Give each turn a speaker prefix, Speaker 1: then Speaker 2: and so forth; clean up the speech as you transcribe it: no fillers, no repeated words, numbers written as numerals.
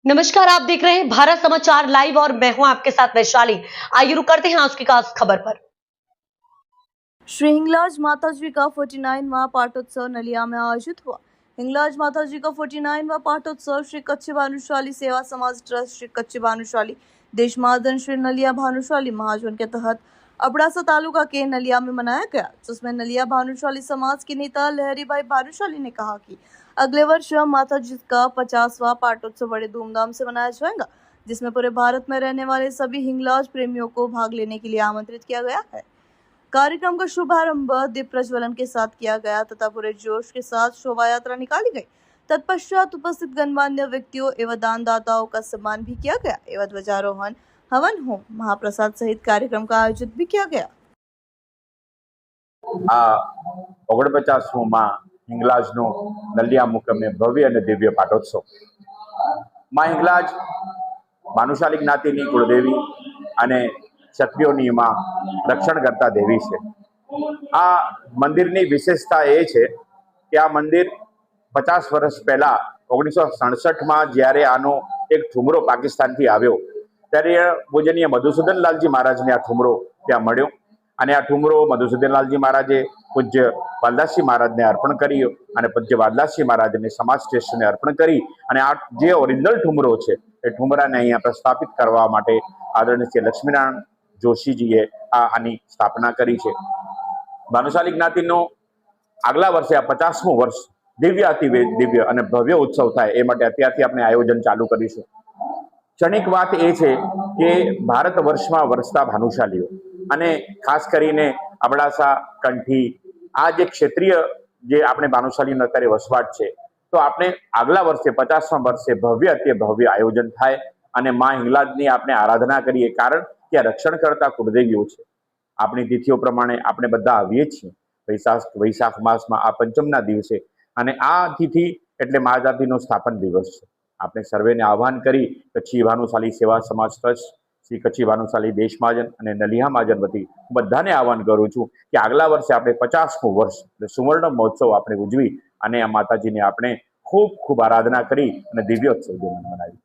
Speaker 1: नमस्कार, आप देख रहे हैं भारत समाचार लाइव और मैं हूं आपके साथ वैशाली। आइए रुक करते हैं आज की खास खबर पर।
Speaker 2: श्री हिंगलाज माताजी का 49वां पाठोत्सव नलिया में आयोजित हुआ। हिंगलाज माताजी का 49वां पाठोत्सव श्री कच्ची भानुशाली सेवा समाज ट्रस्ट श्री कच्ची भानुशाली देश महाजन श्री नलिया भानुशाली महाजन के तहत अबड़ासा तालुका के नलिया में मनाया गया, जिसमें नलिया भानुशाली समाज के नेता लहरी भाई भानुशाली ने कहा कि अगले वर्ष माताजी का 50वां पाठोत्सव बड़े धूमधाम से मनाया जाएगा, जिसमें पूरे भारत में रहने वाले सभी हिंगलाज प्रेमियों को भाग लेने के लिए आमंत्रित किया गया है। कार्यक्रम का शुभारंभ दीप प्रज्वलन के साथ किया गया तथा पूरे जोश के साथ शोभा यात्रा निकाली गई। तत्पश्चात उपस्थित गणमान्य व्यक्तियों एवं दानदाताओं का सम्मान भी किया गया एवं ध्वजारोहण, हवन होम, महाप्रसाद सहित कार्यक्रम का आयोजित भी किया गया।
Speaker 3: 49મો हिंगलाजनो नलिया मुकामे भव्य और दिव्य पाठोत्सव। मां हिंगलाज भानुशाली ज्ञातिनी कुलदेवी अने क्षत्रियोनी मां रक्षण करता देवी है। आ मंदिरनी विशेषता ए छे कि आ मंदिर 50 वर्ष पहला 1967 में ज्यारे आनो एक ठुमरो पाकिस्तान थी आव्यो त्यारे पूजनीय मधुसूदन लालजी महाराज ने आ ठुमरो त्या मळ्यो अने आ ठुमरो मधुसूदन लालजी महाराजे पूज्य वालदासजी महाराज ने अर्पण कर्यो अने पूज्य वालदासजी महाराज ने समाज ट्रस्ट ने अर्पण करी अने आ जे ओरिजिनल ठुमरो छे ए ठुमराने अहींया प्रस्थापित करवा माटे आदरणीय श्री लक्ष्मीनारायण जोशीजीए आनी स्थापना करी छे। भानुशाली ज्ञातिनो આગલા વર્ષે આ 50મું વર્ષ દિવ્ય અતિ દિવ્ય અને ભવ્ય ઉત્સવ થાય એ માટે અત્યારથી આપણે આયોજન ચાલુ કરીશું। ક્ષણિક વાત એ છે કે ભારત વર્ષમાં વરસતા ભાનુશાલીઓ અને ખાસ કરીને અબડાસા કંઠી આ જે ક્ષેત્રીય જે આપણે ભાનુશાલીનો અત્યારે વસવાટ છે તો આપણે આગલા વર્ષે 50મા વર્ષે ભવ્ય અતિ ભવ્ય આયોજન થાય અને માં હિંગલાજની આપણે આરાધના કરીએ, કારણ કે રક્ષણ કરતા કુળદેવીઓ છે। આપણી તિથિઓ પ્રમાણે આપણે બધા આવીએ છીએ વૈશાખ માસમાં આ પંચમના દિવસે અને આ તિથિ એટલે માતાજીનો સ્થાપન દિવસ છે। આપણે સર્વેને આહ્વાન કરી કચ્છી ભાનુશાલી સેવા સમાજ ટ્રસ્ટ શ્રી કચ્છી ભાનુશાલી દેશ મહાજન અને નલિયા મહાજન વતી બધાને આહ્વાન કરું છું કે આગલા વર્ષે આપણે 50મું વર્ષ એટલે સુવર્ણ મહોત્સવ આપણે ઉજવી અને આ માતાજીને આપણે ખૂબ ખૂબ આરાધના કરી અને દિવ્યોત્સવ મનાવી।